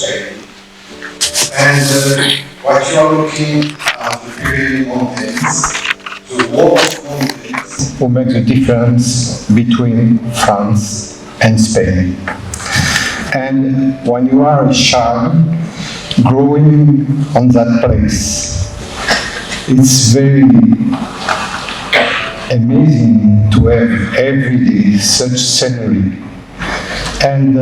Spain. And what you are looking at the Pyrenean mountains, the wall of mountains, who make the difference between France and Spain. And when you are a child growing on that place, it's very amazing to have every day such scenery. And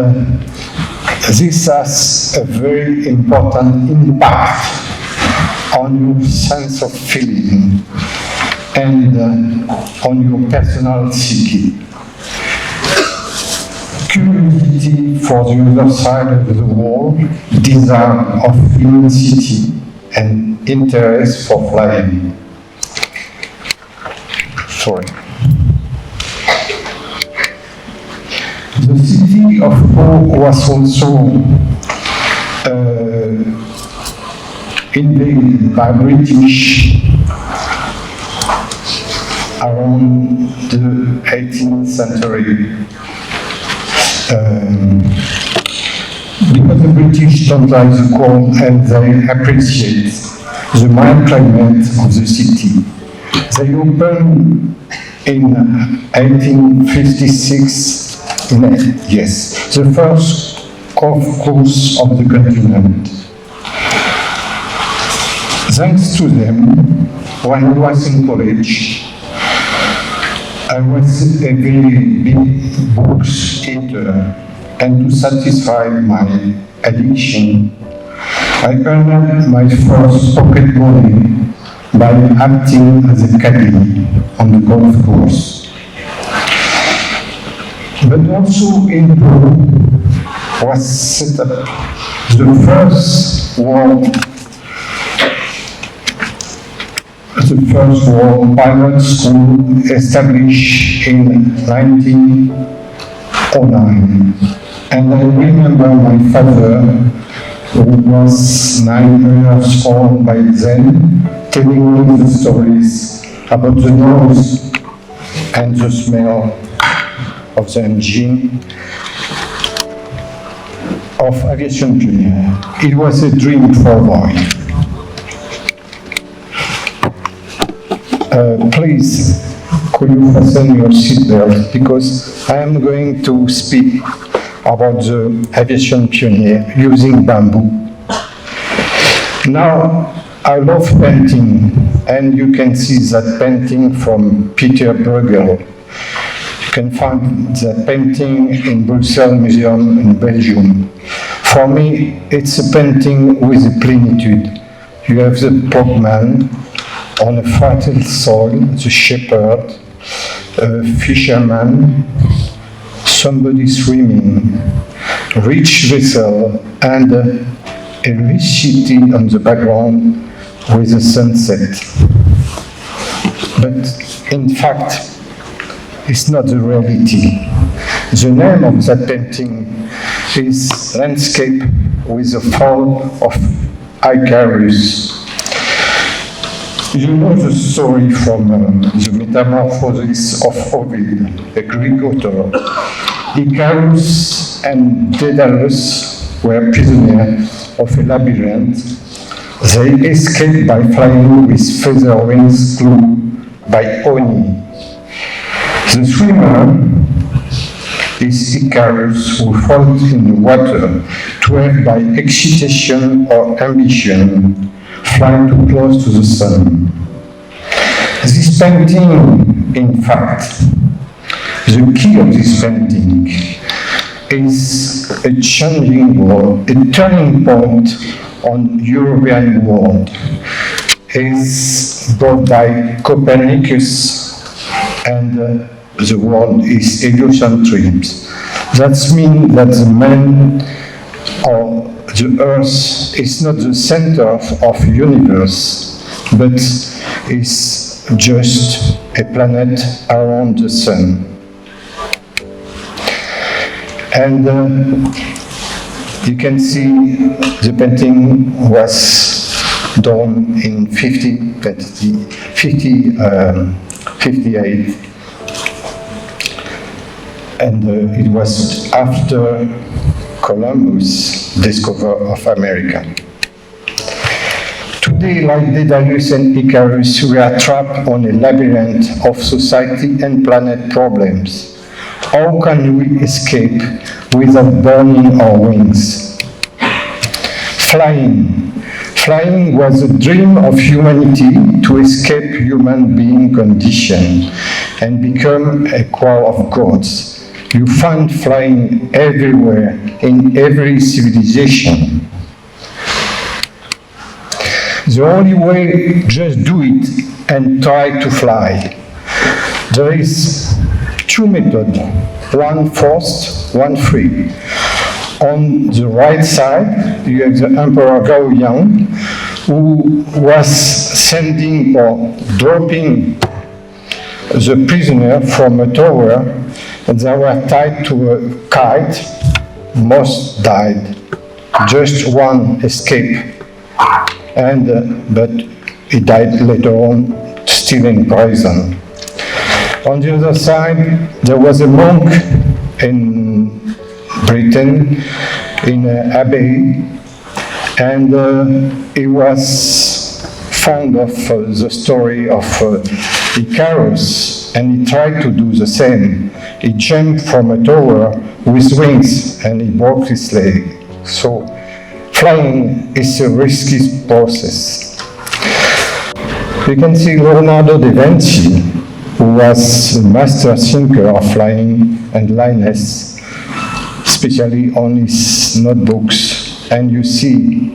this has a very important impact on your sense of feeling and on your personal psyche. Curiosity for the other side of the world, desire of immensity, and interest for flying. Sorry. The city of Fone was also invaded by British around the 18th century. Because the British don't like the cold and they appreciate the mild climate of the city. They opened in 1856, the first golf course of the continent. Thanks to them, when I was in college, I was a very big books eater, and to satisfy my addiction, I earned my first pocket money by acting as a caddy on the golf course. But also in Peru was set up the first world pilot school established in 1909. And I remember my father, who was 9 years old by then, telling me the stories about the noise and the smell of the engine of aviation pioneer. It was a dream for a boy. Please, could you fasten your seatbelt, because I am going to speak about the aviation pioneer using bamboo. Now, I love painting, and you can see that painting from Peter Bruegel. You can find that painting in Brussels Museum in Belgium. For me, it's a painting with a plenitude. You have the postman on a fertile soil, the shepherd, a fisherman, somebody swimming, rich vessel, and a rich city on the background with a sunset. But in fact, it's not the reality. The name of that painting is Landscape with the Fall of Icarus. You know the story from the Metamorphosis of Ovid, a Greek author. Icarus and Daedalus were prisoners of a labyrinth. They escaped by flying with feather wings glued by Oni. The swimmer is Icarus, who falls in the water to have, by excitation or ambition, fly too close to the sun. This painting, in fact, the key of this painting is a changing world, a turning point on European world, is brought by Copernicus, and the world is heliocentric. That means that the man or the Earth is not the center of the universe, but is just a planet around the sun. And you can see the painting was done in 58, and it was after Columbus' discovery of America. Today, like Daedalus and Icarus, we are trapped on a labyrinth of society and planet problems. How can we escape without burning our wings? Flying. Flying was a dream of humanity to escape human being condition and become a choir of gods. You find flying everywhere, in every civilization. The only way, just do it and try to fly. There is two methods, one forced, one free. On the right side, you have the Emperor Gaoyan, who was sending or dropping the prisoner from a tower, and they were tied to a kite. Most died, just one escaped. But he died later on, still in prison. On the other side, there was a monk in Britain, in an abbey, and he was fond of the story of Icarus, and he tried to do the same. He jumped from a tower with wings, and he broke his leg. So flying is a risky process. You can see Leonardo da Vinci, who was a master thinker of flying and Linus, especially on his notebooks, and you see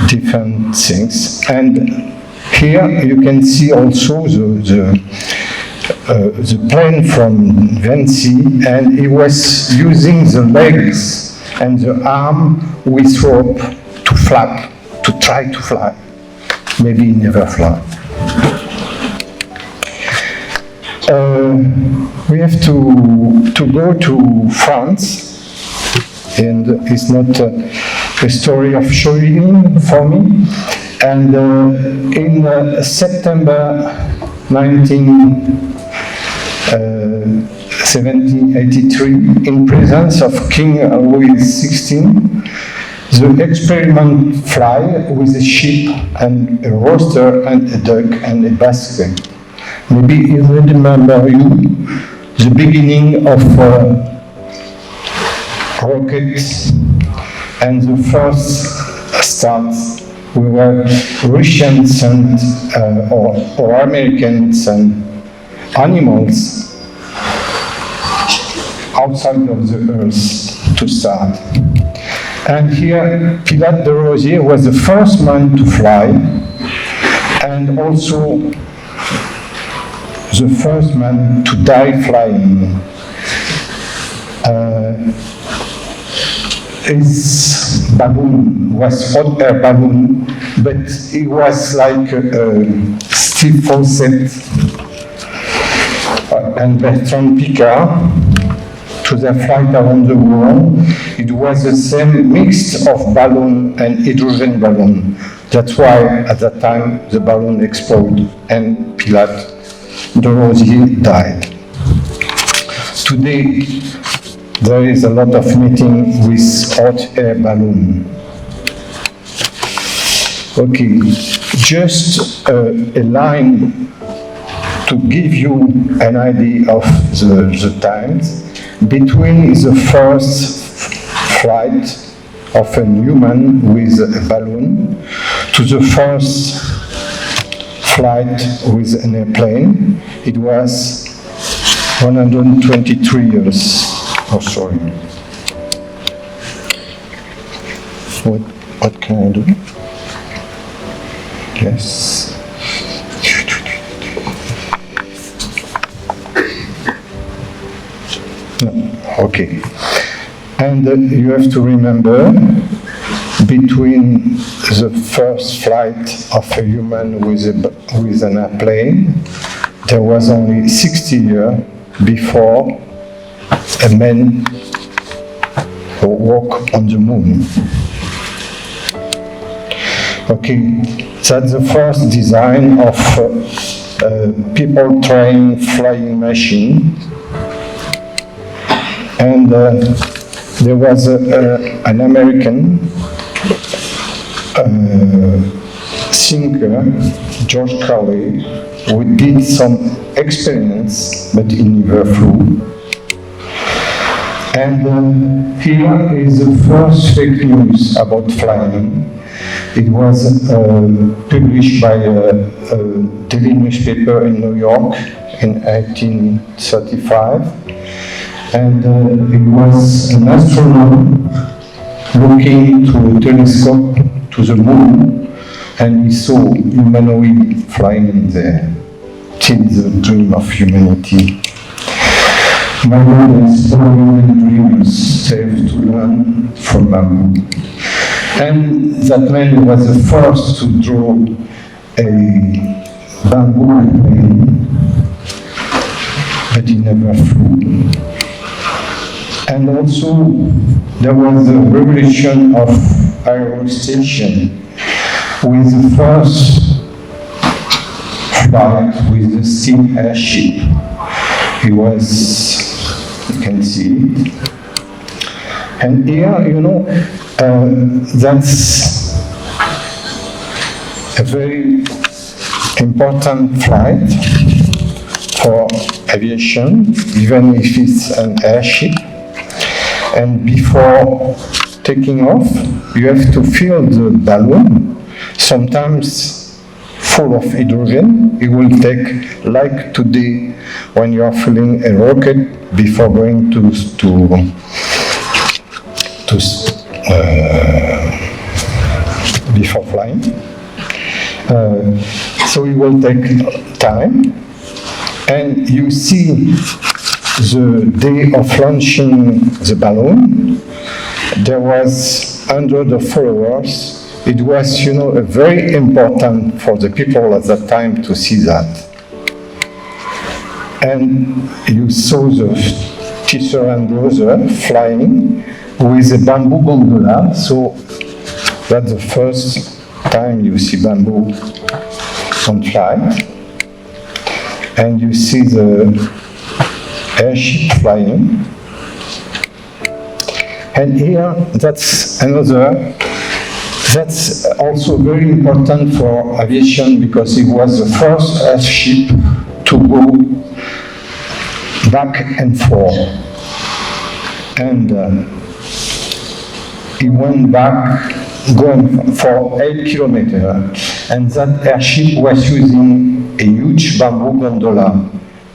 different things. And here you can see also the plane from Bansi, and he was using the legs and the arm with rope to flap, to try to fly. Maybe he never fly. We have to go to France, and it's not a story of showing for me. And in September 1783, in presence of King Louis XVI, the experiment fly with a sheep and a rooster and a duck and a basket. Maybe you remember the beginning of rockets and the first start. We were Russians and or Americans and animals outside of the earth to start. And here, Pilate de Rosier was the first man to fly, and also the first man to die flying. His balloon was hot air balloon, but it was like Steve Fawcett and Bertrand Piccard to their flight around the world. It was the same mix of balloon and hydrogen balloon. That's why at that time the balloon exploded and Pilate de Rosier died. Today there is a lot of meeting with hot air balloon. Okay, just a line to give you an idea of the times between the first flight of a human with a balloon to the first flight with an airplane. It was 123 years. Oh, sorry. What can I do? Yes. No. Okay. And you have to remember, between the first flight of a human with an airplane, there was only 60 years before a man who walked on the moon. Okay, that's the first design of people trained flying machine. And there was an American thinker, George Carlin, who did some experiments, but he never flew. And here is the first fake news about flying. It was published by a daily newspaper in New York in 1835. And it was an astronomer looking through a telescope to the moon, and he saw humanoid flying there. Till the dream of humanity. My mother is following dreams, safe to learn from bamboo. And that man was the first to draw a bamboo plane, but he never flew. And also, there was the revolution of aerostation with the first flight with the steam airship. It was, you can see it. And here, you know, that's a very important flight for aviation, even if it's an airship. And before taking off, you have to fill the balloon, sometimes full of hydrogen. It will take, like today, when you are filling a rocket before going before flying. So it will take time. And you see the day of launching the balloon, there was hundreds of followers. It was, you know, very important for the people at that time to see that. And you saw the teacher and brother flying with a bamboo gondola. So that's the first time you see bamboo on flight. And you see the airship flying. And here, that's also very important for aviation because it was the first airship to go back and forth. And he went back going for 8 kilometers. And that airship was using a huge bamboo gondola.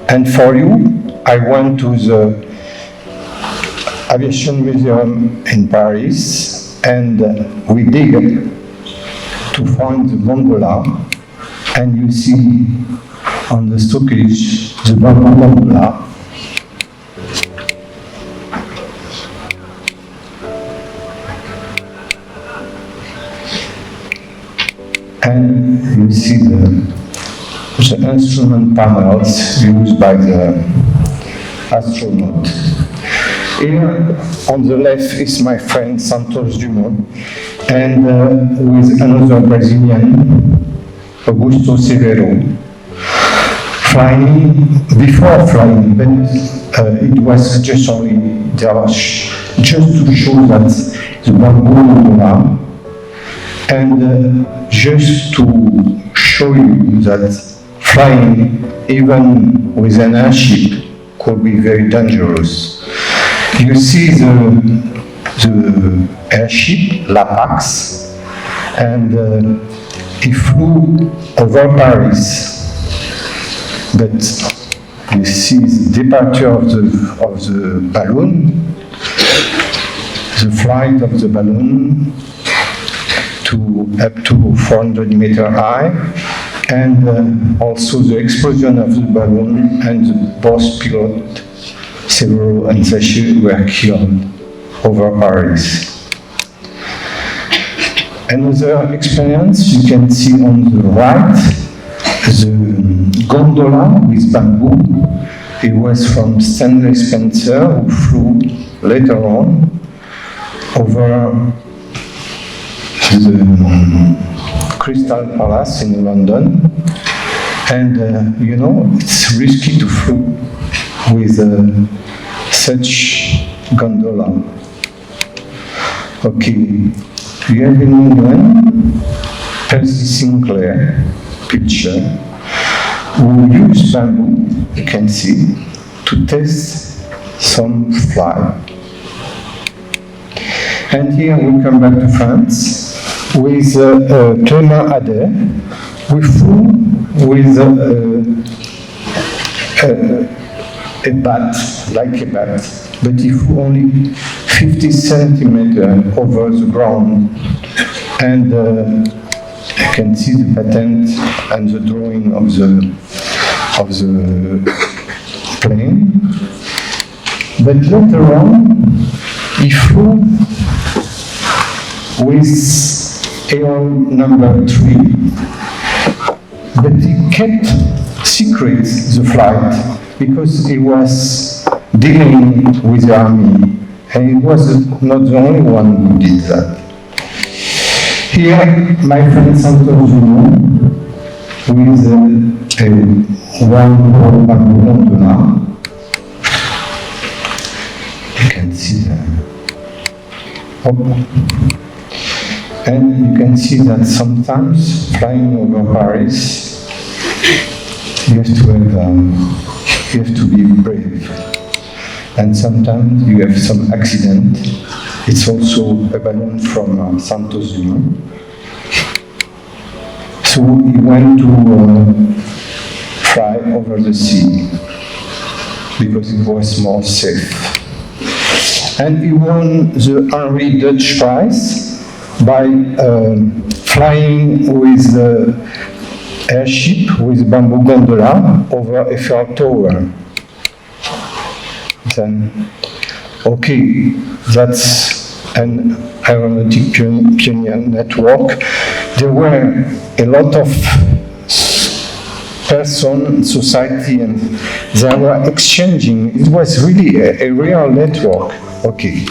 And for you, I went to the Aviation Museum in Paris, and we dig to find the gondola, and you see on the stockage the bamboo gondola. And you see the instrument panels used by the astronaut. Here on the left is my friend Santos Dumont, and with another Brazilian, Augusto Severo, flying, before flying, but it was just only just to show that the bamboo gondola, and just to show you that flying, even with an airship, could be very dangerous. You see the airship, La Pax, and he flew over Paris. But you see the departure of the balloon, the flight of the balloon to up to 400 meters high, and also the explosion of the balloon, and both pilots, Severo and Sachi, were killed over Paris. Another experience you can see on the right, the gondola with bamboo. It was from Stanley Spencer, who flew later on over the Crystal Palace in London. And you know, it's risky to fly with such gondola. Okay, we have in England Percy Sinclair picture who used bamboo, you can see, to test some fly. And here we come back to France with Clément Adet, who flew with a bat, like a bat, but he flew only 50 centimeters over the ground. And you can see the patent and the drawing of the plane. But later on, he flew with aeon number 3, but he kept secret the flight because he was dealing with the army, and he was not the only one who did that. Here, my friend Santos Dumont with a one gondola. You can see that. And you can see that sometimes flying over Paris, you have to be brave. And sometimes you have some accident. It's also a balloon from Santos Dumont. So he went to fly over the sea because it was more safe. And he won the Henry Dutch Prize by flying with the airship with bamboo gondola over Eiffel Tower. Then, okay, that's an aeronautic pioneer network. There were a lot of persons, society, and they were exchanging. It was really a real network. Okay.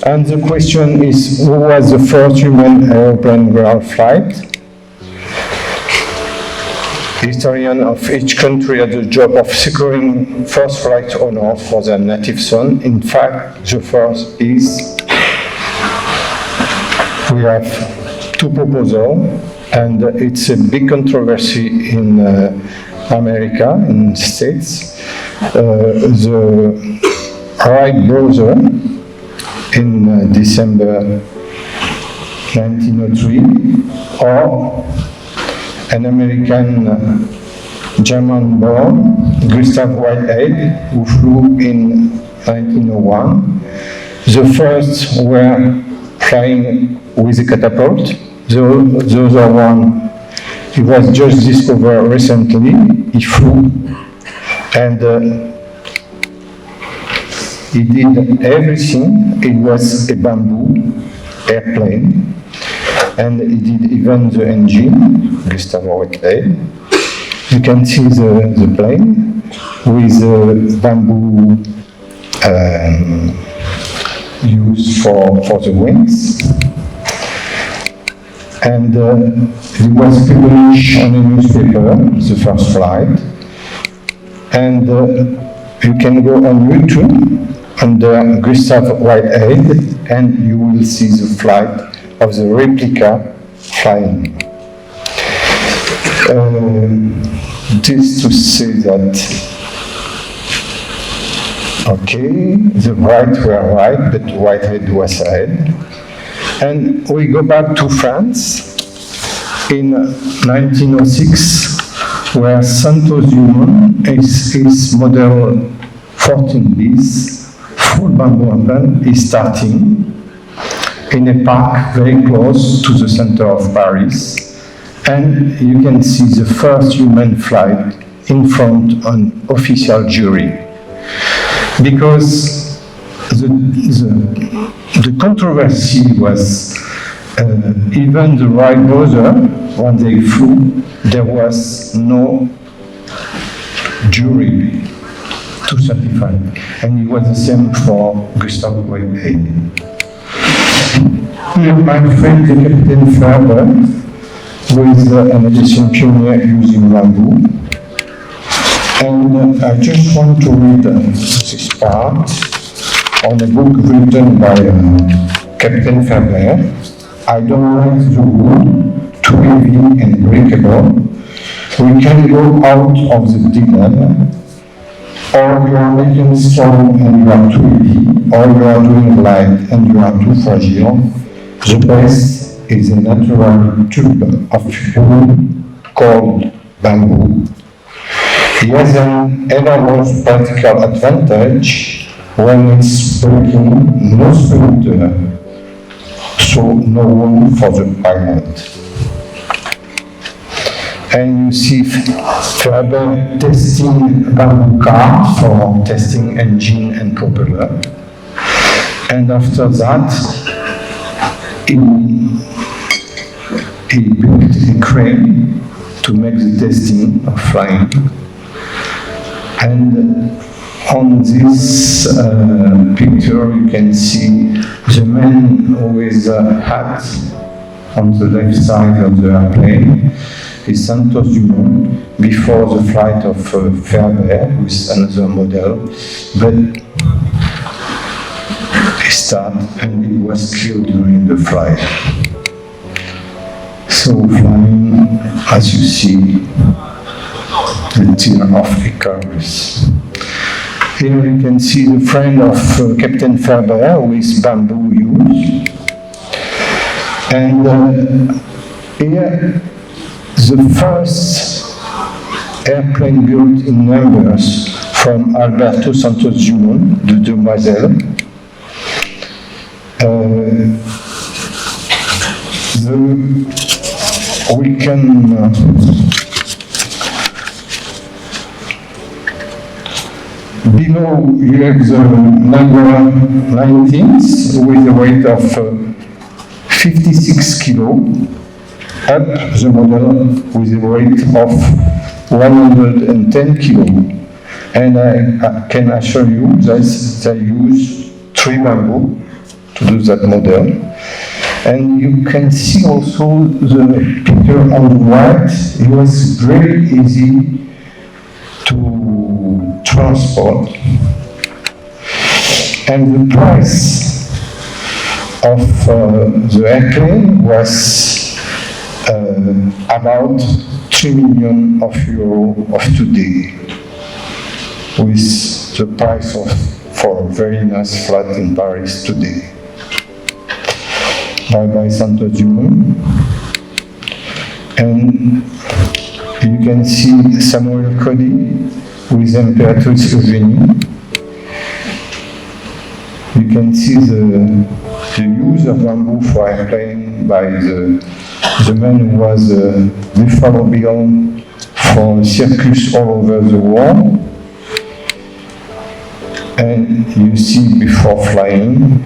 And the question is, who was the first human aeroplane ground flight? Historians of each country had the job of securing first flight honor for their native son. In fact, the first is, we have two proposals, and it's a big controversy in America, in the States. The Wright brothers in December 1903, or an American German-born Gustav Whitehead, who flew in 1901. The first were flying with a catapult. The other one, he was just discovered recently. He flew and he did everything. It was a bamboo airplane, and he did even the engine, Gustav Whitehead. You can see the plane with the bamboo used for the wings. And it was published on a newspaper, the first flight. And you can go on YouTube under Gustav Whitehead, and you will see the flight of the replica flying. This to say that, okay, the right were right, but Whitehead was ahead. And we go back to France in 1906, where Santos Dumont is model 14 bis, full bamboo airplane, is starting in a park very close to the center of Paris. And you can see the first human flight in front of an official jury. Because the controversy was even the Wright brothers, when they flew, there was no jury to certify. And it was the same for Gustav Whitehead. Here, my friend, the Captain Faber, with an edition pioneer using bamboo. And I just want to read this part on a book written by Captain Faber, I don't like the wood, too heavy and breakable. We can go out of the dilemma, or you are making strong and you are too heavy, or you are doing light and you are too fragile. The best is a natural tube of wood called bamboo. It has an enormous practical advantage when it's breaking, no splinter, so no room for the pilot. And you see Faber testing bamboo car for testing engine and propeller. And after that, he built a crane to make the testing of flying. And on this picture, you can see the man with a hat on the left side of the airplane is Santos Dumont before the flight of Faber with another model, but he started and he was killed during the flight. So flying, as you see, the tear of Icarus. Here you can see the friend of Captain Faber with bamboo used. And here, the first airplane built in numbers from Alberto Santos Dumont, the Demoiselle. We can below you have the number 19 with a weight of 56 kilo, up the model with a weight of 110 kilo. And I can assure you that they use 3 bamboo to do that model. And you can see also the picture on the right. It was very easy to transport. And the price of the airplane was about 3 million of euro of today, with the price for a very nice flat in Paris today. By Santos Dumont. And you can see Samuel Cody with Imperatrice Eugenie. You can see the use of bamboo for airplane by the man who was Buffalo Bill for circus all over the world. And you see before flying,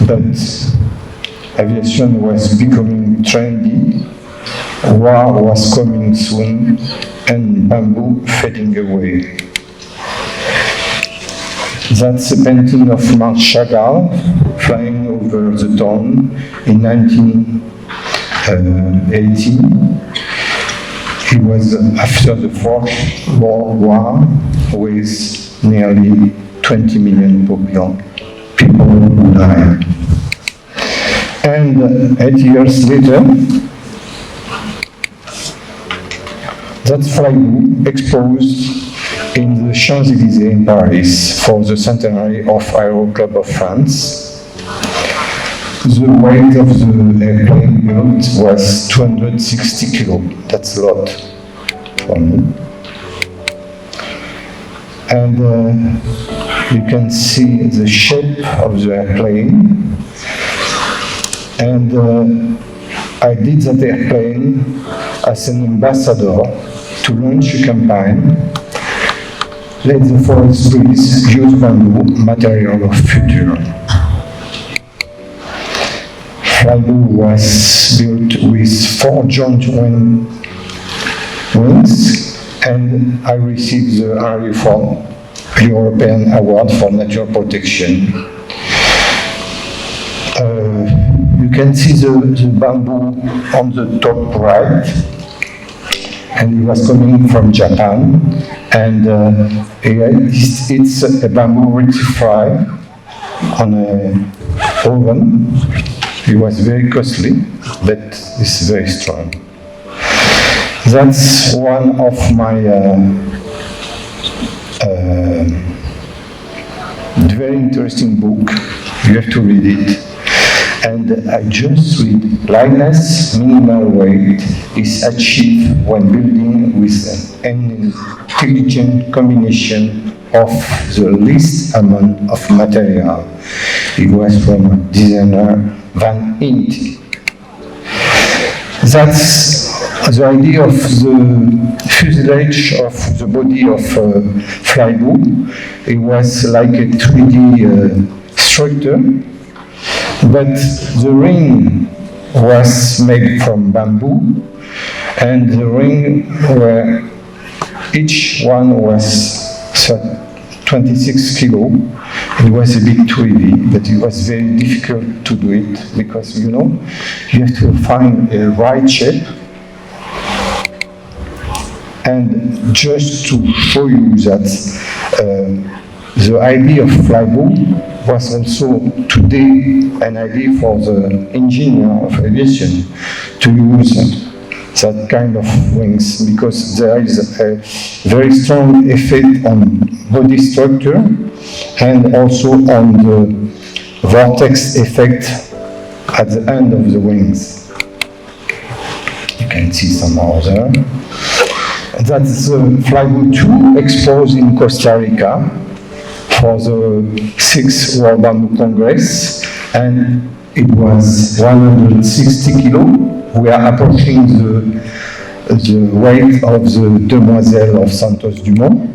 but aviation was becoming trendy, war was coming soon, and bamboo fading away. That's a painting of Marc Chagall flying over the town in 1918. He was after the First World War with nearly 20 million people who died. And 8 years later, that flybook exposed in the Champs-Élysées in Paris for the centenary of Aero Club of France. The weight of the airplane built was 260 kilo. That's a lot for me. And you can see the shape of the airplane. And I did that airplane as an ambassador to launch a campaign. Let the forest breathe, use bamboo, material of future. Bamboo was built with 4 joint wings, and I received the European Award for Nature Protection. You can see the bamboo on the top right, and it was coming from Japan, and it's a bamboo rectified on a oven. It was very costly, but it's very strong. That's one of my very interesting book. You have to read it. And I just read lightness, minimal weight is achieved when building with an intelligent combination of the least amount of material. It was from designer Van Int. That's the idea of the fuselage of the body of Flybo. It was like a 3D structure, but the ring was made from bamboo, and the ring were each one was 26 kilo. It was a bit too heavy, but it was very difficult to do it because, you know, you have to find a right shape. And just to show you that the idea of Flybo was also today an idea for the engineer of aviation to use that kind of wings, because there is a very strong effect on body structure and also on the vortex effect at the end of the wings. You can see some more there. That's Flybo 2 exposed in Costa Rica for the 6th World Bamboo Congress, and it was 160 kilo. We are approaching the weight of the Demoiselle of Santos Dumont.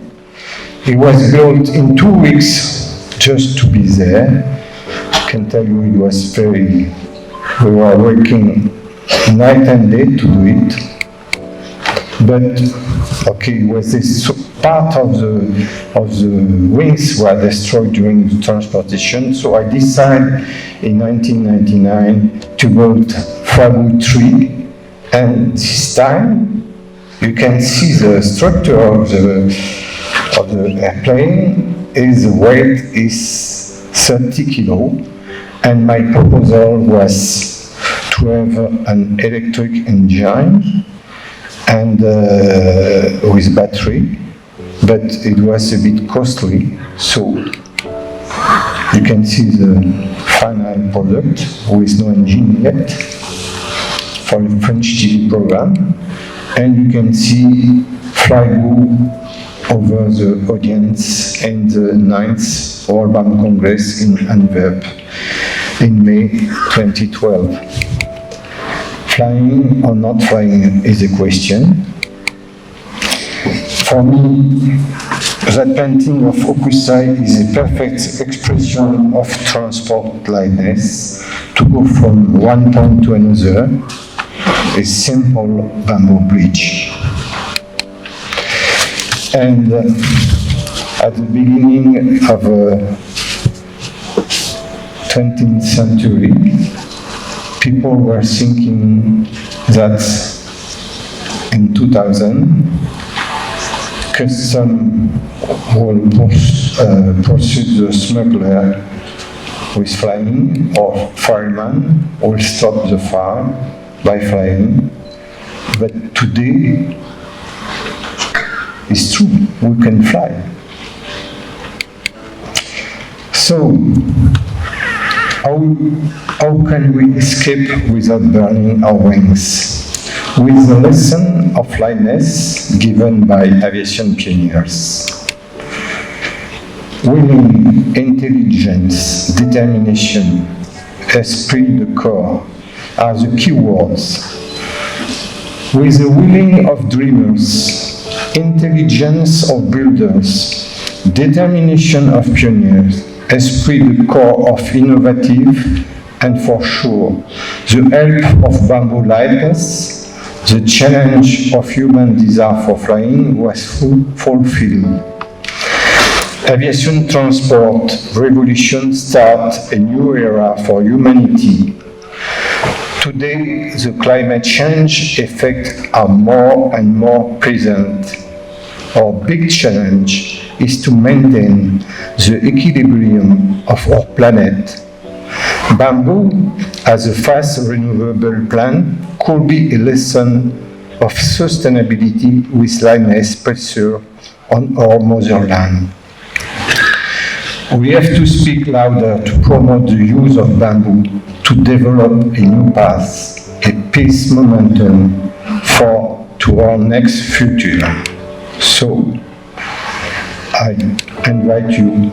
It was built in 2 weeks just to be there. I can tell you it was we were working night and day to do it. But okay, was this part of the wings were destroyed during the transportation? So I decided in 1999 to build Flybo 3, and this time you can see the structure of the airplane. The weight is 30 kilo, and my proposal was to have an electric engine and with battery, but it was a bit costly, so you can see the final product with no engine yet for the French TV program, and you can see Flybo over the audience in the 9th World Bamboo Congress in Antwerp in May 2012. Flying or not flying is a question. For me, that painting of Okusai is a perfect expression of transport lightness, to go from one point to another, a simple bamboo bridge. And at the beginning of the 20th century, people were thinking that in 2000, custom will pursue the smuggler with flying, or fireman will stop the fire by flying. But today, it's true, we can fly. So, how can we escape without burning our wings? With the lesson of lightness given by aviation pioneers. Willing, intelligence, determination, esprit de corps are the key words. With the willing of dreamers, intelligence of builders, determination of pioneers, esprit de corps of innovative, and for sure, the help of bamboo lightness, the challenge of human desire for flying was fulfilled. Aviation transport revolution starts a new era for humanity. Today, the climate change effects are more and more present. Our big challenge is to maintain the equilibrium of our planet. Bamboo, as a fast renewable plant, could be a lesson of sustainability with lightness preserved on our motherland. We have to speak louder to promote the use of bamboo to develop a new path, a peace momentum to our next future. So, I invite you,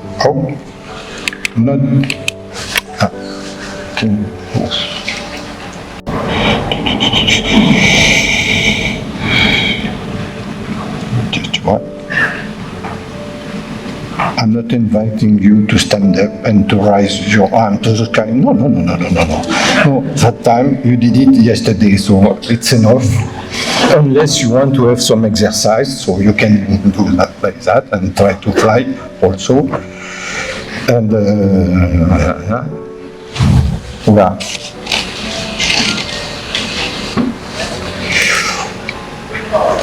I'm not inviting you to stand up and to raise your arm to the sky. No. No, that time you did it yesterday, so it's enough. Unless you want to have some exercise, so you can do that like that and try to fly also. And voilà.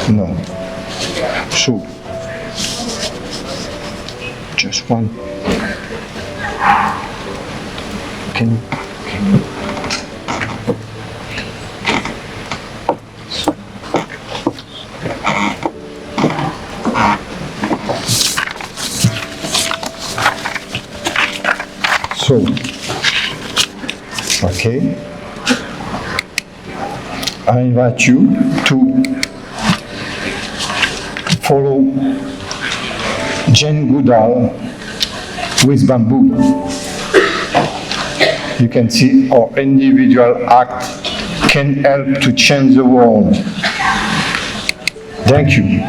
No. So, just one. Can you? So, okay. I invite you to follow Jane Goodall with bamboo. You can see our individual act can help to change the world. Thank you.